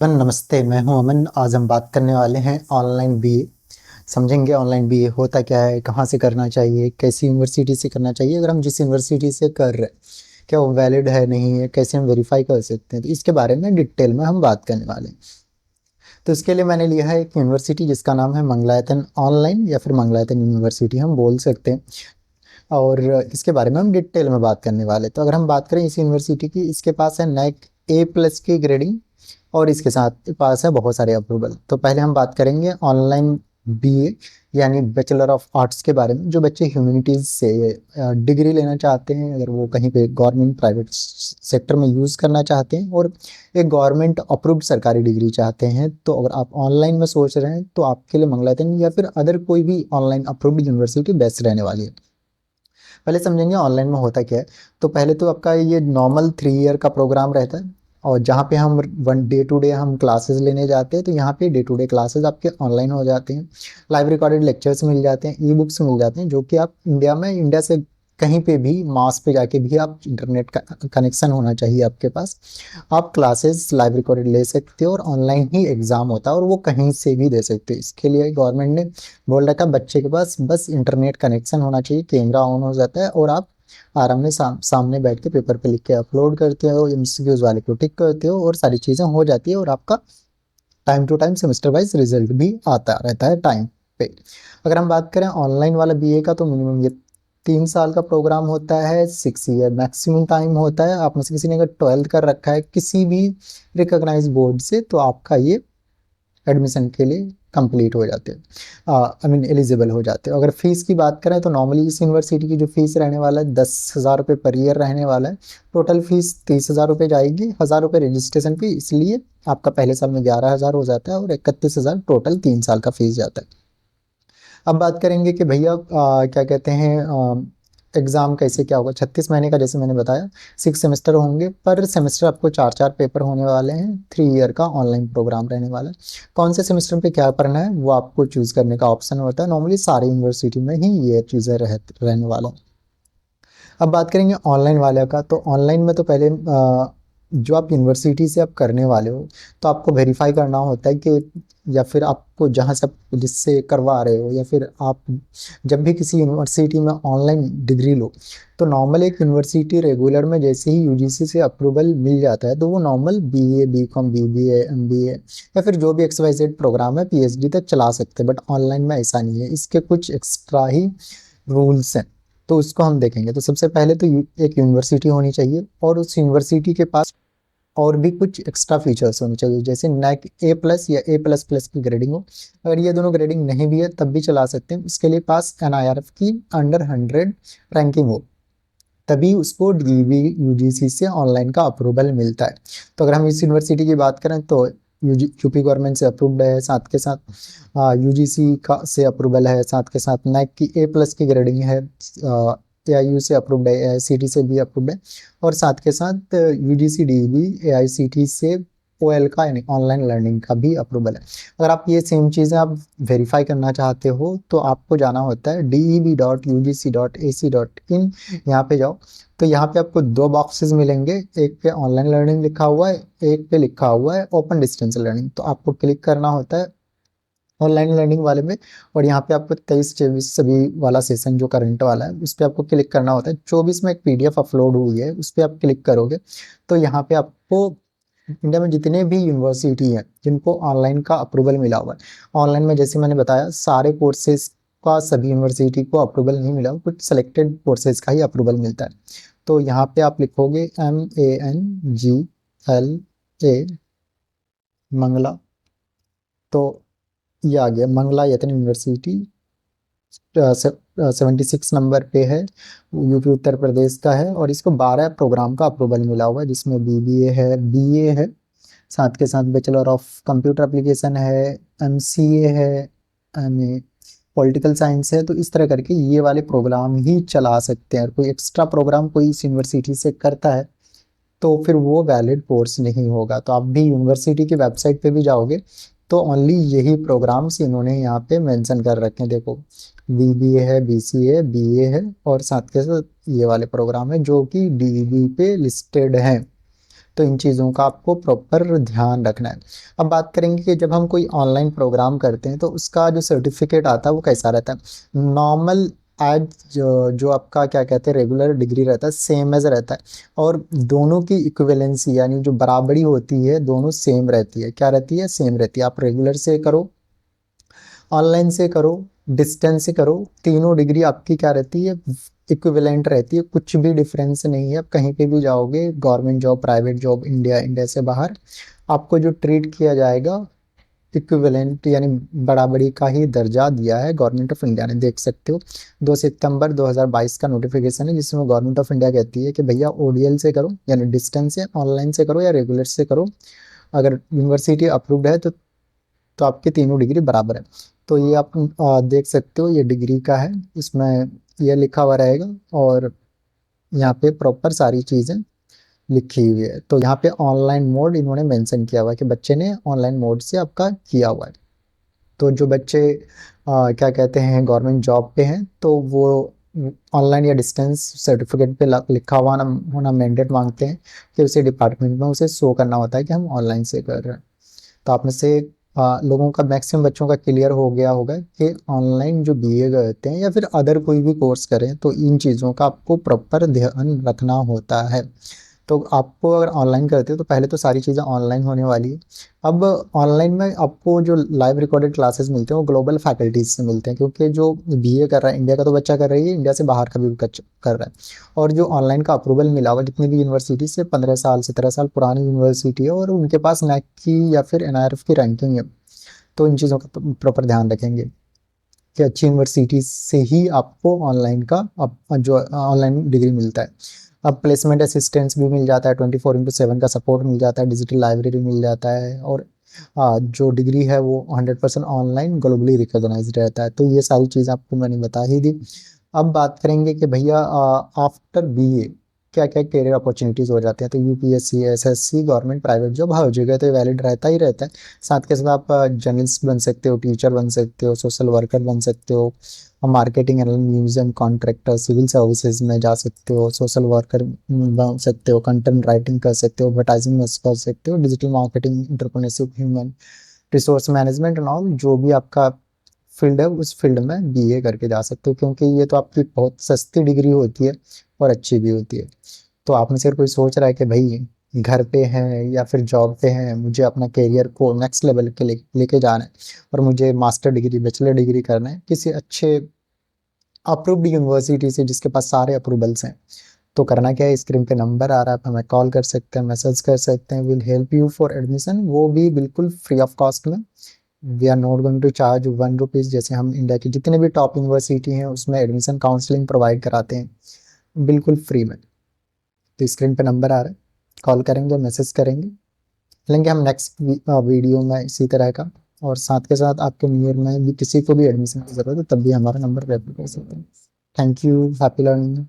नमस्ते, मैं हूं अमन। आज हम बात करने वाले हैं ऑनलाइन बीए। समझेंगे ऑनलाइन बीए होता क्या है, कहाँ से करना चाहिए, कैसी यूनिवर्सिटी से करना चाहिए, अगर हम जिस यूनिवर्सिटी से कर रहे हैं क्या वो वैलिड है नहीं है, कैसे हम वेरीफाई कर सकते हैं, तो इसके बारे में डिटेल में हम बात करने वाले हैं। तो इसके लिए मैंने लिया है एक यूनिवर्सिटी जिसका नाम है मंगलायतन ऑनलाइन या फिर मंगलायतन यूनिवर्सिटी हम बोल सकते हैं। और इसके बारे में हम डिटेल में बात करने वाले हैं। तो अगर हम बात करें इस यूनिवर्सिटी की, इसके पास है नैक A+ की ग्रेडिंग और इसके साथ पास है बहुत सारे अप्रूवल। तो पहले हम बात करेंगे ऑनलाइन बीए यानी बैचलर ऑफ आर्ट्स के बारे में। जो बच्चे ह्यूमैनिटीज से डिग्री लेना चाहते हैं, अगर वो कहीं पे गवर्नमेंट प्राइवेट सेक्टर में यूज़ करना चाहते हैं और एक गवर्नमेंट अप्रूव्ड सरकारी डिग्री चाहते हैं, तो अगर आप ऑनलाइन में सोच रहे हैं तो आपके लिए मंगलायतन या फिर अदर कोई भी ऑनलाइन अप्रूव्ड यूनिवर्सिटी बेस्ट रहने वाली है। पहले समझेंगे ऑनलाइन में होता क्या है। तो पहले तो आपका ये नॉर्मल 3 ईयर का प्रोग्राम रहता है, और जहाँ पे हम वन डे टू डे हम क्लासेस लेने जाते हैं, तो यहाँ पे डे टू डे क्लासेस आपके ऑनलाइन हो जाते हैं। लाइव रिकॉर्डेड लेक्चर्स मिल जाते हैं, ई बुक्स मिल जाते हैं, जो कि आप इंडिया से कहीं पे भी मास पे जाके भी आप इंटरनेट का कनेक्शन होना चाहिए आपके पास। आप क्लासेस लाइव रिकॉर्डेड ले सकते हो और ऑनलाइन ही एग्जाम होता है और वो कहीं से भी दे सकते हो। इसके लिए गवर्नमेंट ने बोल रखा बच्चे के पास बस इंटरनेट कनेक्शन होना चाहिए, कैमरा ऑन हो जाता है और आप आराम में सामने बैठ के पेपर पे लिख के अपलोड करते हो, एमसीक्यूज वाले को टिक करते हो और सारी चीज़ें हो जाती है, और आपका time to time semester wise result भी आता रहता है टाइम पे। अगर हम बात करें ऑनलाइन वाला बीए का, तो मिनिमम ये 3 साल का प्रोग्राम होता है, 6 ईयर मैक्सिमम टाइम होता है। आप में से किसी ने अगर 12th कर रखा है किसी भी रिकॉग्नाइज बोर्ड से, तो आपका ये एडमिशन के लिए कंप्लीट हो जाते हैं, आई मीन एलिजिबल हो जाते हैं। अगर फीस की बात करें तो नॉर्मली इस यूनिवर्सिटी की जो फीस रहने वाला है 10,000 रुपये पर ईयर रहने वाला है। टोटल फीस 30,000 रुपये जाएगी, 1,000 रुपये रजिस्ट्रेशन फी, इसलिए आपका पहले साल में 11,000 हो जाता है और 31,000 टोटल 3 साल का फीस जाता है। अब बात करेंगे कि भैया क्या कहते हैं, एग्ज़ाम कैसे क्या होगा। 36 महीने का जैसे मैंने बताया, 6 सेमेस्टर होंगे, पर सेमेस्टर आपको 4 4 पेपर होने वाले हैं। 3 ईयर का ऑनलाइन प्रोग्राम रहने वाला है। कौन से सेमेस्टर पे क्या पढ़ना है वो आपको चूज़ करने का ऑप्शन होता है। नॉर्मली सारी यूनिवर्सिटी में ही ये चीज़ें रहने वाला है। अब बात करेंगे ऑनलाइन वाले का, तो ऑनलाइन में तो पहले जो आप यूनिवर्सिटी से आप करने वाले हो, तो आपको वेरीफाई करना होता है कि, या फिर आपको जहाँ से आप जिससे करवा रहे हो, या फिर आप जब भी किसी यूनिवर्सिटी में ऑनलाइन डिग्री लो, तो नॉर्मल एक यूनिवर्सिटी रेगुलर में जैसे ही यूजीसी से अप्रूवल मिल जाता है, तो वो normal BA BCom BBA MBA या फिर जो भी XYZ प्रोग्राम है पीएचडी तक चला सकते हैं। बट ऑनलाइन में ऐसा नहीं है, इसके कुछ एक्स्ट्रा ही रूल्स हैं। तो उसको हम देखेंगे। तो सबसे पहले तो एक यूनिवर्सिटी होनी चाहिए और उस यूनिवर्सिटी के पास और भी कुछ एक्स्ट्रा फीचर्स होने चाहिए, जैसे नैक A+ या A++ की ग्रेडिंग हो। अगर ये दोनों ग्रेडिंग नहीं भी है तब भी चला सकते हैं। इसके लिए पास NIRF की अंडर 100 रैंकिंग हो, तभी उसको DV यूजीसी से ऑनलाइन का अप्रूवल मिलता है। तो अगर हम इस यूनिवर्सिटी की बात करें तो यूपी गवर्नमेंट से अप्रूव्ड है, साथ के साथ यूजीसी का से अप्रूवल है, साथ के साथ नैक की A+ की ग्रेडिंग है, AIU से अप्रूव्ड है, AICT से भी अप्रूव्ड है, और साथ के साथ UGC DEB AICT से OL का यानी ऑनलाइन लर्निंग का भी अप्रूवल है। अगर आप ये सेम चीज़ें आप वेरीफाई करना चाहते हो तो आपको जाना होता है deb.ugc.ac.in। यहाँ पे जाओ, तो यहाँ पे आपको दो बॉक्सेस मिलेंगे, एक पे ऑनलाइन लर्निंग लिखा हुआ है, एक पे लिखा हुआ है ओपन डिस्टेंस लर्निंग। तो आपको क्लिक करना होता है ऑनलाइन लर्निंग वाले में, और यहाँ पे आपको 23 24 सभी वाला सेशन जो करंट वाला है उस पर आपको क्लिक करना होता है। 24 में एक PDF अपलोड हुई है, उस पर आप क्लिक करोगे तो यहाँ पे आपको इंडिया में जितने भी यूनिवर्सिटी हैं जिनको ऑनलाइन का अप्रूवल मिला हुआ है, ऑनलाइन में जैसे मैंने बताया सारे कोर्सेज का सभी यूनिवर्सिटी को अप्रूवल नहीं मिला, कुछ सिलेक्टेड कोर्सेज का ही अप्रूवल मिलता है। तो यहाँ पे आप लिखोगे MANGLA मंगला, तो ये आ गया मंगला यतन यूनिवर्सिटी। 76 नंबर पे है, यूपी उत्तर प्रदेश का है, और इसको 12 प्रोग्राम का अप्रूवल मिला हुआ है, जिसमें BBA है, BA है, साथ के साथ बैचलर ऑफ कंप्यूटर एप्लीकेशन है, MCA है, MA पॉलिटिकल साइंस है। तो इस तरह करके ये वाले प्रोग्राम ही चला सकते हैं। कोई एक्स्ट्रा प्रोग्राम कोई इस यूनिवर्सिटी से करता है तो फिर वो वैलिड कोर्स नहीं होगा। तो आप भी यूनिवर्सिटी की वेबसाइट पे भी जाओगे तो ओनली यही प्रोग्राम्स इन्होंने यहाँ पे मेंशन कर रखे हैं। देखो BBA है, BCA, BA है, और साथ के साथ ये वाले प्रोग्राम है जो कि DB पे लिस्टेड हैं। तो इन चीज़ों का आपको प्रॉपर ध्यान रखना है। अब बात करेंगे कि जब हम कोई ऑनलाइन प्रोग्राम करते हैं तो उसका जो सर्टिफिकेट आता है वो कैसा रहता है। नॉर्मल एज जो आपका क्या कहते हैं रेगुलर डिग्री रहता है सेम एज रहता है, और दोनों की इक्विवेलेंसी यानी जो बराबरी होती है दोनों सेम रहती है। क्या रहती है? सेम रहती है। आप रेगुलर से करो, ऑनलाइन से करो, डिस्टेंस से करो, तीनों डिग्री आपकी क्या रहती है? इक्विवेलेंट रहती है। कुछ भी डिफरेंस नहीं है। आप कहीं पे भी जाओगे, government job, private job, India, India से बाहर, आपको जो ट्रीट किया जाएगा इक्विवेलेंट यानी बराबरी का ही दर्जा दिया है गवर्नमेंट ऑफ इंडिया ने। देख सकते हो 2 सितंबर 2022 का नोटिफिकेशन है जिसमें गवर्नमेंट ऑफ इंडिया कहती है कि भैया ओडीएल से करो यानी डिस्टेंस से, ऑनलाइन से करो या रेगुलर से करो, अगर यूनिवर्सिटी अप्रूव्ड है तो आपकी तीनों डिग्री बराबर है। तो ये आप देख सकते हो, ये डिग्री का है, इसमें ये लिखा हुआ रहेगा और यहाँ पे प्रॉपर सारी चीज़ें लिखी हुई है। तो यहाँ पे ऑनलाइन मोड इन्होंने मेंशन किया हुआ है कि बच्चे ने ऑनलाइन मोड से आपका किया हुआ है। तो जो बच्चे क्या कहते हैं गवर्नमेंट जॉब पे हैं तो वो ऑनलाइन या डिस्टेंस सर्टिफिकेट पे लिखा हुआ होना मैंडेट मांगते हैं कि उसे डिपार्टमेंट में उसे शो करना होता है कि हम ऑनलाइन से कर रहे हैं। तो आप में से लोगों का मैक्सिमम बच्चों का क्लियर हो गया होगा कि ऑनलाइन जो बीए करते हैं या फिर अदर कोई भी कोर्स करें तो इन चीज़ों का आपको प्रॉपर ध्यान रखना होता है। तो आपको अगर ऑनलाइन करते हो तो पहले तो सारी चीज़ें ऑनलाइन होने वाली है। अब ऑनलाइन में आपको जो लाइव रिकॉर्डेड क्लासेस मिलते हैं वो ग्लोबल फैकल्टीज से मिलते हैं, क्योंकि जो बीए कर रहा है इंडिया का तो बच्चा कर रही है, इंडिया से बाहर का भी कर रहा है। और जो ऑनलाइन का अप्रूवल मिला हुआ जितनी भी यूनिवर्सिटी से 15 साल 17 साल पुरानी यूनिवर्सिटी है और उनके पास नैक की या फिर एनआईआरएफ की रैंकिंग है, तो इन चीज़ों का प्रॉपर ध्यान रखेंगे कि अच्छी यूनिवर्सिटी से ही आपको ऑनलाइन का जो ऑनलाइन डिग्री मिलता है। अब प्लेसमेंट असिस्टेंस भी मिल जाता है, 24/7 का सपोर्ट मिल जाता है, डिजिटल लाइब्रेरी मिल जाता है, और जो डिग्री है वो 100% ऑनलाइन ग्लोबली रिकॉग्नाइज रहता है। तो ये सारी चीज़ आपको मैंने बता ही दी। अब बात करेंगे कि भैया आफ्टर बीए क्या क्या करियर अपॉर्चुनिटीज़ हो जाते हैं। तो UPSC, SSC, government, private job हर जगह तो वैलिड रहता ही रहता है। साथ के साथ आप जर्नलिस्ट बन सकते हो, टीचर बन सकते हो, सोशल वर्कर बन सकते हो, marketing and museum contractor, civil services में जा सकते हो, सोशल वर्कर बन सकते हो, कंटेंट राइटिंग कर सकते हो, एडवर्टाइजिंग कर सकते हो, digital marketing, entrepreneurship, human resource management and all, जो भी आपका फील्ड है उस फील्ड में बीए करके जा सकते हो, क्योंकि ये तो आपकी बहुत सस्ती डिग्री होती है और अच्छी भी होती है। तो आप में से अगर कोई सोच रहा है कि भाई घर पे हैं या फिर जॉब पे हैं, मुझे अपना करियर को नेक्स्ट लेवल के लेके जाना है और मुझे मास्टर डिग्री, बैचलर डिग्री करना है किसी अच्छे अप्रूव्ड यूनिवर्सिटी से जिसके पास सारे अप्रूवल्स हैं, तो करना क्या है, स्क्रीन पे नंबर आ रहा है, आप हमें कॉल कर सकते हैं, मैसेज कर सकते हैं, will help you for admission, वो भी बिल्कुल फ्री ऑफ कॉस्ट में। We are not going to charge 1 rupees. जैसे हम इंडिया की जितने भी टॉप यूनिवर्सिटी हैं उसमें एडमिशन काउंसलिंग प्रोवाइड कराते हैं बिल्कुल फ्री में। तो स्क्रीन पे नंबर आ रहा है, कॉल करेंगे, मैसेज करेंगे, लेंगे हम नेक्स्ट वीडियो में इसी तरह का। और साथ के साथ आपके नियर में भी किसी को भी एडमिशन की जरूरत है तब भी हमारा नंबर रेफर कर सकते हैं। Thank you, happy learning.